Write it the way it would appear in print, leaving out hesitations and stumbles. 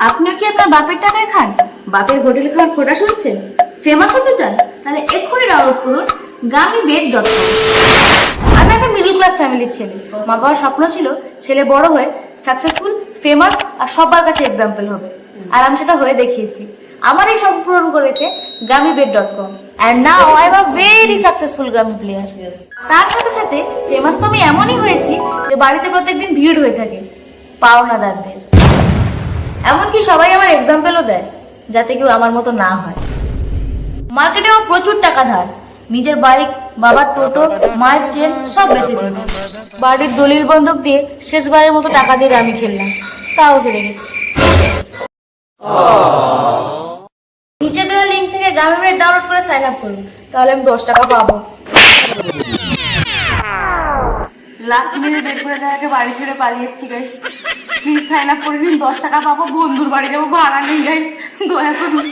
আপনিও কি আপনার বাপের টাকায় খান? বাপের হোটেল খাওয়ার খোটা শুনছেন? ফেমাস হতে চান? তাহলে এক্ষুনি ডাউনলোড করুন gummybed.com। আমি একটা মিডল ক্লাস ফ্যামিলির ছেলে। মা বাবার স্বপ্ন ছিল ছেলে বড় হয়ে সাকসেসফুল, ফেমাস আর সবার কাছে এক্সাম্পল হবে, আর আমি সেটা হয়ে দেখিয়েছি। আমার এই স্বপ্ন পূরণ করেছে gummybed.com, and now I am a very successful gummy player। তার সাথে সাথে ফেমাস তো আমি এমনই হয়েছি যে বাড়িতে প্রত্যেকদিন ভিড় হয়ে থাকে পাওনাদারদের। এমনকি সবাই আমার এক্সাম্পলও দেয় যাতে কেউ আমার মতো না হয়। মার্কেটে আমার প্রচুর টাকা ধার, নিজের বাইক, বাবার টোটো, মায়ের চেন সব বেচে দিয়েছি। বাড়ির দলিল বন্ধক দিয়ে শেষবারের মতো টাকা দিয়ে আমি খেললাম, তাও হেরে গেছি। নিচে দেওয়া লিঙ্ক থেকে gummybed ডাউনলোড করে সাইন আপ করুন, তাহলে আমি 10 টাকা পাবো। লাখ মেরে বের করে দেওয়াকে বাড়ি ছেড়ে পালিয়ে এসেছি গাইস। প্লিজ সাইন আপ করে নিন, 10 টাকা পাবো, বন্ধুর বাড়ি যাবো, ভাড়া নেই গাইস, দয়া করুন।